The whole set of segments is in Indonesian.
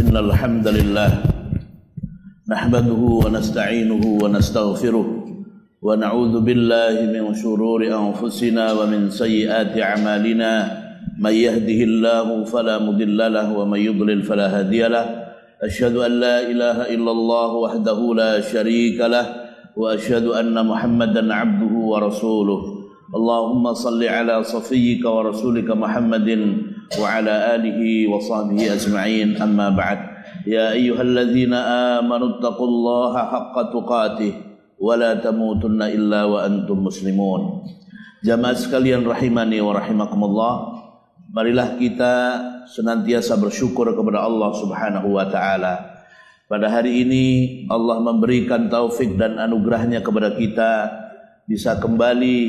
إن الحمد لله نحمده ونستعينه ونستغفره ونعوذ بالله من شرور أنفسنا ومن سيئات أعمالنا من يهده الله فلا مضل له ومن يضلل فلا هادي له أشهد أن لا إله إلا الله وحده لا شريك له وأشهد أن محمدا عبده ورسوله اللهم صل على صفيك ورسولك محمد وعلى آله وصحبه أجمعين أما بعد يا أيها الذين آمنوا اتقوا الله حق تقاته ولا تموتن إلا وأنتم مسلمون. Jamaah sekalian rahimani wa rahimakumullah, marilah kita senantiasa bersyukur kepada Allah Subhanahu wa taala. Pada hari ini Allah memberikan taufik dan anugerahnya kepada kita bisa kembali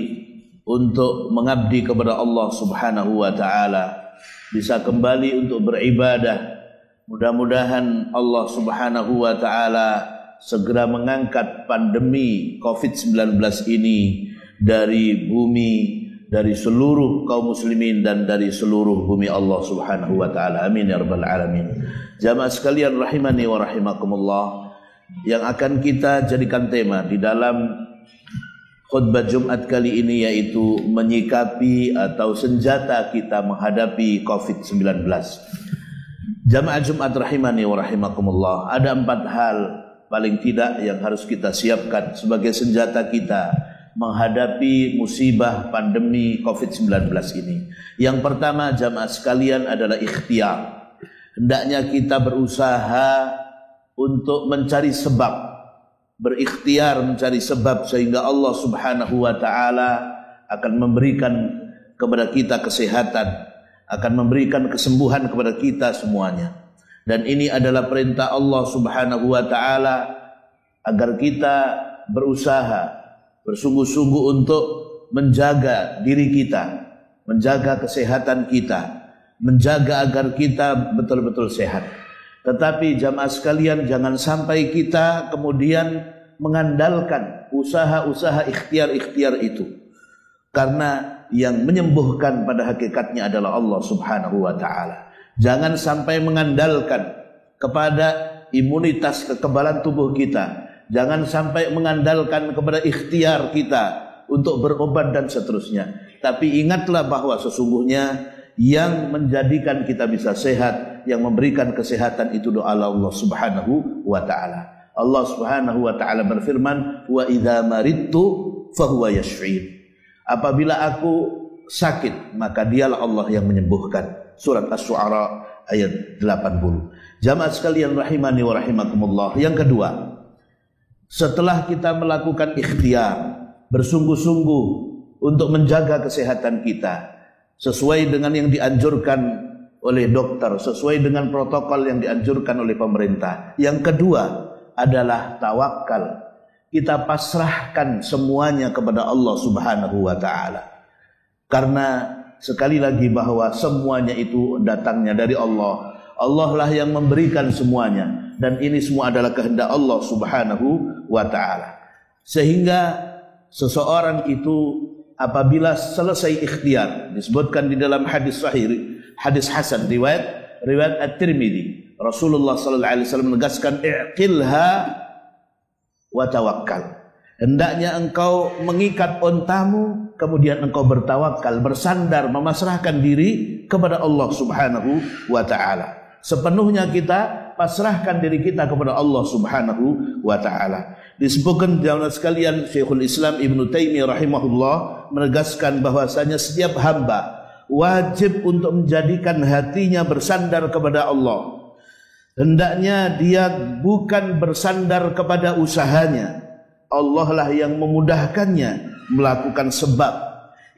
untuk mengabdi kepada Allah Subhanahu wa taala, bisa kembali untuk beribadah. Mudah-mudahan Allah Subhanahu wa taala segera mengangkat pandemi COVID-19 ini dari bumi, dari seluruh kaum muslimin dan dari seluruh bumi Allah Subhanahu wa taala. Amin ya rabbal alamin. Jamaah sekalian rahimani wa rahimakumullah, yang akan kita jadikan tema di dalam khutbah Jumat kali ini yaitu menyikapi atau senjata kita menghadapi COVID-19. Jamaah Jumat rahimani wa rahimakumullah, ada 4 hal paling tidak yang harus kita siapkan sebagai senjata kita menghadapi musibah pandemi COVID-19 ini. Yang pertama jamaah sekalian adalah ikhtiar. Hendaknya kita berusaha untuk mencari sebab, berikhtiar mencari sebab sehingga Allah Subhanahu wa taala akan memberikan kepada kita kesehatan, akan memberikan kesembuhan kepada kita semuanya. Dan ini adalah perintah Allah Subhanahu wa taala agar kita berusaha bersungguh-sungguh untuk menjaga diri kita, menjaga kesehatan kita, menjaga agar kita betul-betul sehat. Tetapi jamaah sekalian, jangan sampai kita kemudian mengandalkan usaha-usaha ikhtiar-ikhtiar itu. Karena yang menyembuhkan pada hakikatnya adalah Allah Subhanahu wa taala. Jangan sampai mengandalkan kepada imunitas kekebalan tubuh kita. Jangan sampai mengandalkan kepada ikhtiar kita untuk berobat dan seterusnya. Tapi ingatlah bahwa sesungguhnya yang menjadikan kita bisa sehat, yang memberikan kesehatan itu doa Allah Subhanahu wa taala. Allah Subhanahu wa taala berfirman, "Wa idza maridtu fahuwa yashfin." Apabila aku sakit, maka dialah Allah yang menyembuhkan. Surat Asy-Syu'ara ayat 80. Jamaah sekalian rahimani wa rahimakumullah. Yang kedua, setelah kita melakukan ikhtiar, bersungguh-sungguh untuk menjaga kesehatan kita sesuai dengan yang dianjurkan oleh dokter, sesuai dengan protokol yang dianjurkan oleh pemerintah. Yang kedua adalah tawakal. Kita pasrahkan semuanya kepada Allah Subhanahu wa taala. Karena sekali lagi bahwa semuanya itu datangnya dari Allah. Allah lah yang memberikan semuanya, dan ini semua adalah kehendak Allah Subhanahu wa taala. Sehingga seseorang itu apabila selesai ikhtiar, disebutkan di dalam hadis sahih, hadis hasan riwayat At-Tirmidzi, Rasulullah sallallahu alaihi wasallam menegaskan, "Iqilha wa tawakkal." Hendaknya engkau mengikat ontamu, kemudian engkau bertawakal, bersandar, memasrahkan diri kepada Allah Subhanahu wa taala. Sepenuhnya kita pasrahkan diri kita kepada Allah Subhanahu wa taala. Disebutkan jamaah sekalian, Syekhul Islam Ibnu Taimiyah rahimahullah menegaskan bahwasanya setiap hamba wajib untuk menjadikan hatinya bersandar kepada Allah. Hendaknya dia bukan bersandar kepada usahanya. Allah lah yang memudahkannya melakukan sebab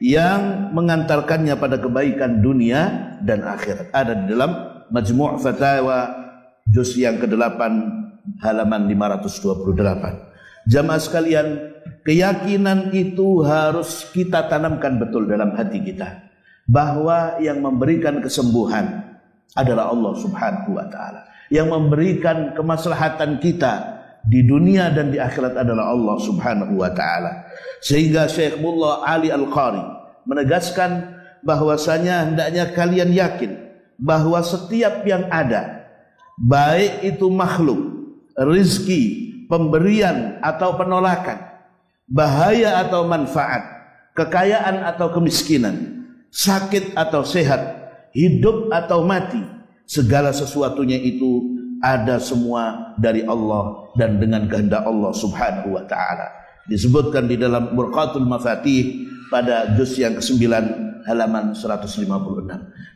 yang mengantarkannya pada kebaikan dunia dan akhirat. Ada di dalam Majmu' Fatawa juz yang ke-8 halaman 528. Jamaah sekalian, keyakinan itu harus kita tanamkan betul dalam hati kita, bahwa yang memberikan kesembuhan adalah Allah Subhanahu wa taala. Yang memberikan kemaslahatan kita di dunia dan di akhirat adalah Allah Subhanahu wa taala. Sehingga Syekh Mullah Ali Al-Qari menegaskan bahwasanya hendaknya kalian yakin bahwa setiap yang ada baik itu makhluk, rizki, pemberian atau penolakan, bahaya atau manfaat, kekayaan atau kemiskinan, sakit atau sehat, hidup atau mati, segala sesuatunya itu ada semua dari Allah dan dengan kehendak Allah subhanahu wa ta'ala. Disebutkan di dalam Burqatul Mafatih pada juz yang ke-9 halaman 156.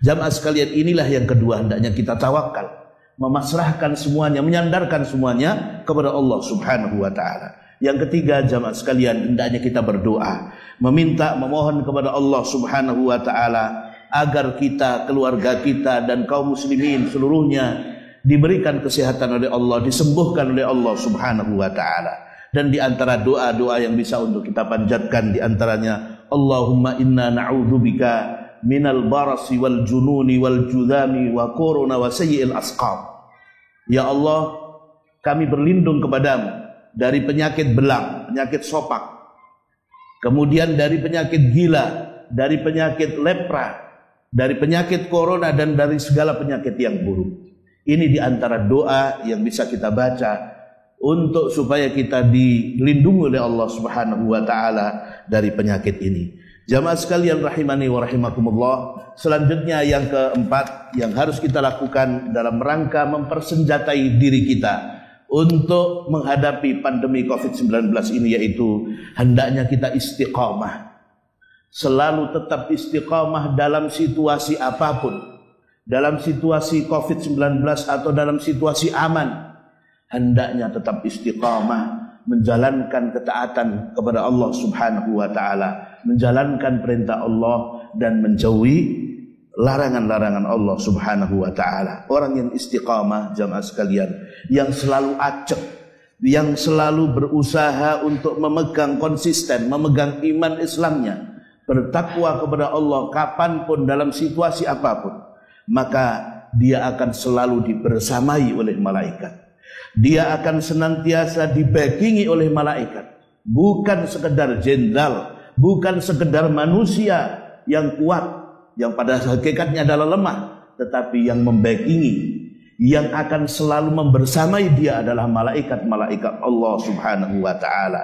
Jamaah sekalian, inilah yang kedua, hendaknya kita tawakal, memasrahkan semuanya, menyandarkan semuanya kepada Allah subhanahu wa ta'ala. Yang ketiga, jamaah sekalian, hendaknya kita berdoa, meminta, memohon kepada Allah subhanahu wa ta'ala agar kita, keluarga kita dan kaum muslimin seluruhnya diberikan kesehatan oleh Allah, disembuhkan oleh Allah subhanahu wa ta'ala. Dan di antara doa-doa yang bisa untuk kita panjatkan, di antaranya Allahumma inna na'udzubika minal barasi wal jununi wal judami wa korona wa sayyi'il asqam. Ya Allah, kami berlindung kepadamu dari penyakit belang, penyakit sopak, kemudian dari penyakit gila, dari penyakit lepra, dari penyakit corona, dan dari segala penyakit yang buruk. Ini di antara doa yang bisa kita baca untuk supaya kita dilindungi oleh Allah subhanahu wa ta'ala dari penyakit ini. Jamaah sekalian rahimani wa rahimakumullah, selanjutnya yang keempat yang harus kita lakukan dalam rangka mempersenjatai diri kita untuk menghadapi pandemi COVID-19 ini, yaitu hendaknya kita istiqamah, selalu tetap istiqamah dalam situasi apapun, dalam situasi COVID-19 atau dalam situasi aman, hendaknya tetap istiqamah menjalankan ketaatan kepada Allah subhanahu wa ta'ala, menjalankan perintah Allah dan menjauhi larangan-larangan Allah subhanahu wa ta'ala. Orang yang istiqamah, jamaah sekalian, yang selalu acak, yang selalu berusaha untuk memegang konsisten, memegang iman Islamnya, bertakwa kepada Allah kapanpun dalam situasi apapun, maka dia akan selalu dibersamai oleh malaikat. Dia akan senantiasa dibackingi oleh malaikat. Bukan sekedar jenderal, bukan sekedar manusia yang kuat, yang pada hakikatnya adalah lemah, tetapi yang membackingi, yang akan selalu membersamai dia adalah malaikat-malaikat Allah subhanahu wa ta'ala.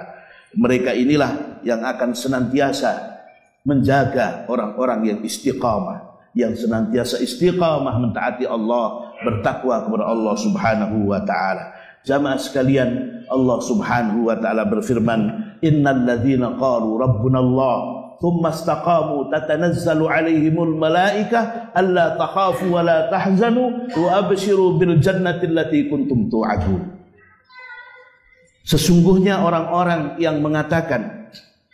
Mereka inilah yang akan senantiasa menjaga orang-orang yang istiqamah, yang senantiasa istiqamah mentaati Allah, bertakwa kepada Allah subhanahu wa ta'ala. Jamaah sekalian, Allah subhanahu wa ta'ala berfirman, innal ladzina qalu rabbuna Allah thumma istaqamu tatanazzalu alaihimul malaikah alla takhafu wa la tahzanu wa abshiru bil jannati allati kuntum tu'adun. Sesungguhnya orang-orang yang mengatakan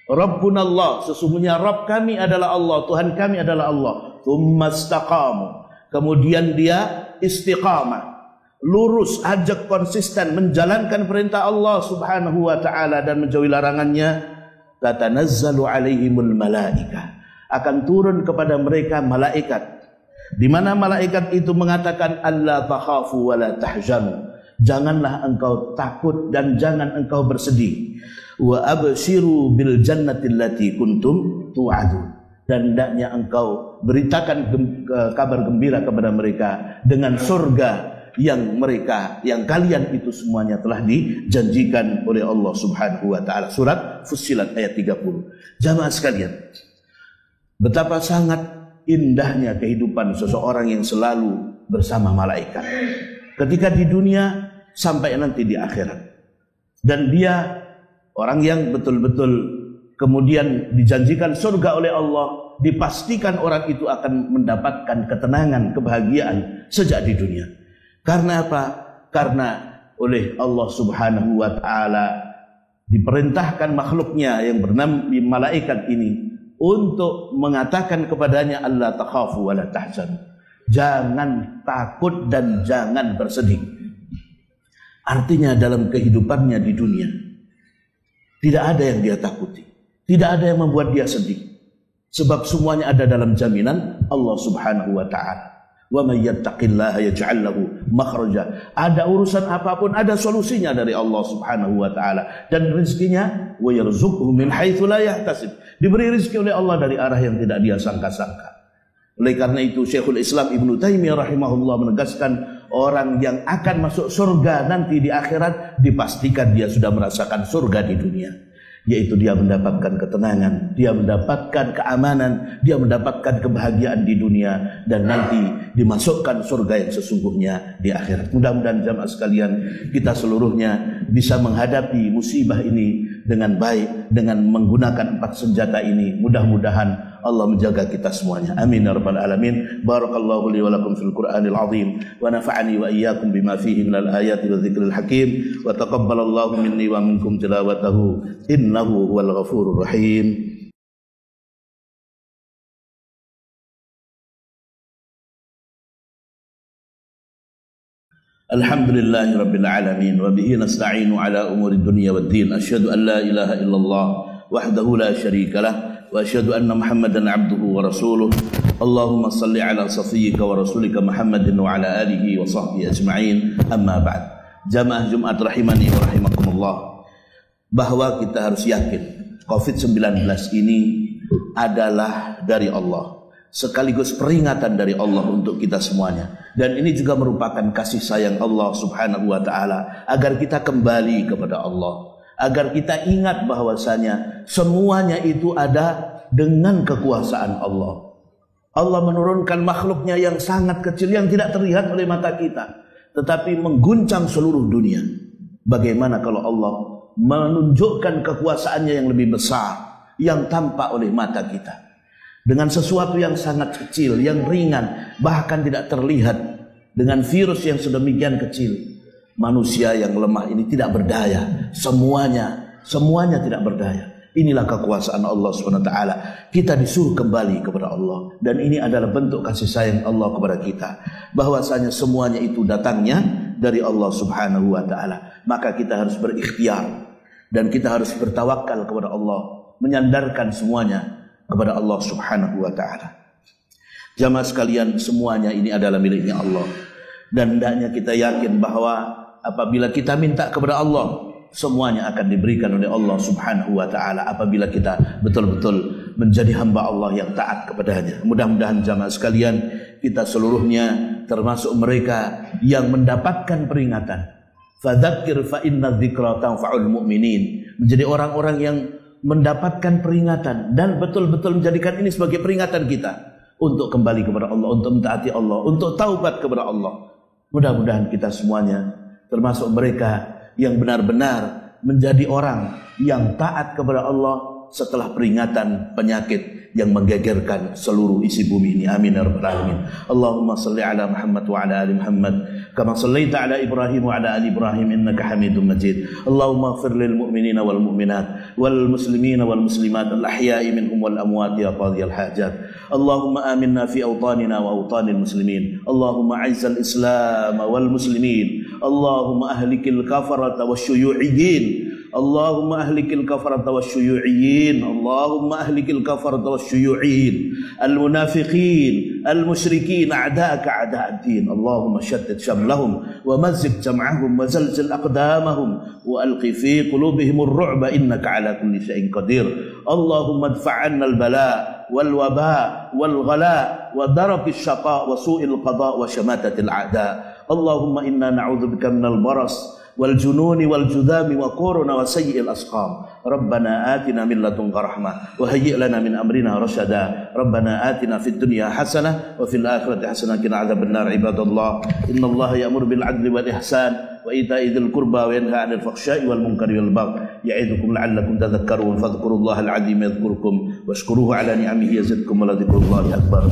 Rabbuna Allah, sesungguhnya Rabb kami adalah Allah, Tuhan kami adalah Allah, thumma istaqamu, kemudian dia istiqamah, lurus, ajak konsisten menjalankan perintah Allah subhanahu wa ta'ala dan menjauhi larangannya, tatanazzalu alaihimul malaikah, akan turun kepada mereka malaikat, di mana malaikat itu mengatakan alla takhafu wa la tahzanu, janganlah engkau takut dan jangan engkau bersedih, wa abshiru bil jannati allati kuntum tu'adun, dan hendaknya engkau beritakan kabar gembira kepada mereka dengan surga yang kalian itu semuanya telah dijanjikan oleh Allah subhanahu wa ta'ala. Surat Fussilat ayat 30. Jamaah sekalian, betapa sangat indahnya kehidupan seseorang yang selalu bersama malaikat ketika di dunia sampai nanti di akhirat. Dan dia orang yang betul-betul kemudian dijanjikan surga oleh Allah, dipastikan orang itu akan mendapatkan ketenangan, kebahagiaan sejak di dunia. Karena apa? Karena oleh Allah subhanahu wa ta'ala diperintahkan makhluknya yang bernama malaikat ini untuk mengatakan kepadanya alla takhafu wa la tahzan, jangan takut dan jangan bersedih. Artinya dalam kehidupannya di dunia tidak ada yang dia takuti, tidak ada yang membuat dia sedih, sebab semuanya ada dalam jaminan Allah subhanahu wa ta'ala. Wa may yattaqillaha yaj'al lahu makhraja. Ada urusan apapun ada solusinya dari Allah subhanahu wa ta'ala. Dan rezekinya wa yarzuqhu min haitsu la yahtasib, diberi rezeki oleh Allah dari arah yang tidak dia sangka-sangka. Oleh karena itu Syekhul Islam Ibnu Taimiyah rahimahullah menegaskan, orang yang akan masuk surga nanti di akhirat dipastikan dia sudah merasakan surga di dunia, yaitu dia mendapatkan ketenangan, dia mendapatkan keamanan, dia mendapatkan kebahagiaan di dunia, dan nanti dimasukkan surga yang sesungguhnya di akhirat. Mudah-mudahan jamaah sekalian, kita seluruhnya bisa menghadapi musibah ini dengan baik, dengan menggunakan 4 senjata ini. Mudah-mudahan Allah menjaga kita semuanya. Amin ya rabbal alamin. Barakallahu li wa lakum fil Qur'anil azim wa nafa'ani wa iyyakum bima fihi minal ayati wa dzikril hakim wa taqabbalallahu minni wa minkum tilawatahu innahu huwal ghafurur rahim. Alhamdulillahi rabbil alamin wa bihi nasta'inu ala umuri dunya waddin. Asyhadu an la ilaha illallah wahdahu la syarika lah wa asyhadu anna Muhammadan abduhu wa rasuluh. Allahumma salli ala safiyyika wa rasulika Muhammadin wa ala alihi wa sahbihi ajma'in. Amma ba'd. Jamaah Jumat rahimani wa rahimakumullah, bahwa kita harus yakin COVID-19 ini adalah dari Allah, sekaligus peringatan dari Allah untuk kita semuanya. Dan ini juga merupakan kasih sayang Allah subhanahu wa ta'ala agar kita kembali kepada Allah, agar kita ingat bahwasanya semuanya itu ada dengan kekuasaan Allah. Allah menurunkan makhluknya yang sangat kecil, yang tidak terlihat oleh mata kita, tetapi mengguncang seluruh dunia. Bagaimana kalau Allah menunjukkan kekuasaannya yang lebih besar, yang tampak oleh mata kita, dengan sesuatu yang sangat kecil, yang ringan, bahkan tidak terlihat. Dengan virus yang sedemikian kecil, manusia yang lemah ini tidak berdaya. Semuanya tidak berdaya. Inilah kekuasaan Allah SWT. Kita disuruh kembali kepada Allah, dan ini adalah bentuk kasih sayang Allah kepada kita, bahwasanya semuanya itu datangnya dari Allah Subhanahu wa ta'ala. Maka kita harus berikhtiar, dan kita harus bertawakal kepada Allah, menyandarkan semuanya kepada Allah Subhanahu wa ta'ala. Jamaah sekalian, semuanya ini adalah miliknya Allah, dan hendaknya kita yakin bahwa apabila kita minta kepada Allah, semuanya akan diberikan oleh Allah Subhanahu wa ta'ala apabila kita betul-betul menjadi hamba Allah yang taat kepadanya. Mudah-mudahan jamaah sekalian, kita seluruhnya termasuk mereka yang mendapatkan peringatan. Fadzakir fa inna dzikra tanfa'ul mu'minin, menjadi orang-orang yang mendapatkan peringatan dan betul-betul menjadikan ini sebagai peringatan kita untuk kembali kepada Allah, untuk mentaati Allah, untuk taubat kepada Allah. Mudah-mudahan kita semuanya termasuk mereka yang benar-benar menjadi orang yang taat kepada Allah setelah peringatan penyakit yang menggegerkan seluruh isi bumi ini. Amin ya rabbal alamin. Allahumma salli ala Muhammad wa ala ali Muhammad kama sallaita ala Ibrahim wa ala ali Ibrahim innaka Hamidum Majid. Allahumma ighfir lil mu'minina wal mu'minat wal muslimina wal muslimat al ahya'i minhum wal amwat ya qadhiyal hajat. Allahumma aminna fi awtanina wa awtanil muslimin. Allahumma a'izzal islam wal muslimin. Allahumma ahlikil kafarata wasyuyu'iyyin. Allahumma ahlikil kafarata wasyuyu'iyyin. Allahumma ahlikil kafarata wasyuyu'iyyin al-munafiqin al-musyrikin a'da'aka a'da'ad-din. Allahumma shaddid shamlahum wa mazzik jam'ahum wa zalzil aqdamahum wa alqi fi qulubihim ar-ru'ba innaka ala kulli shay'in qadir. Allahumma adfa' 'anna al-bala' wal waba' wal ghala' wa daraki asy-syaqa' wa su'il qada' wa shamatatil a'da'. Allahumma inna na'udzubika minal baras wal jununi wal judami wa korona wa sayyi'il asqam. Rabbana atina min ladunka rahmah wa hayyi' lana min amrina rasyada. Rabbana atina fid dunya hasanah wa fil akhirati hasanah wa qina adzabannar. Ibadallah, innallaha ya'muru bil 'adli wal ihsan wa ita'i dzil qurba wa yanha 'anil fahsya'i wal munkari wal baghi ya'idukum la'allakum tadhakkarun. Fadhkurullahal 'azim yadhkurkum washkuruhu 'ala ni'amihi yazidkum wa la dzikrullahi akbar.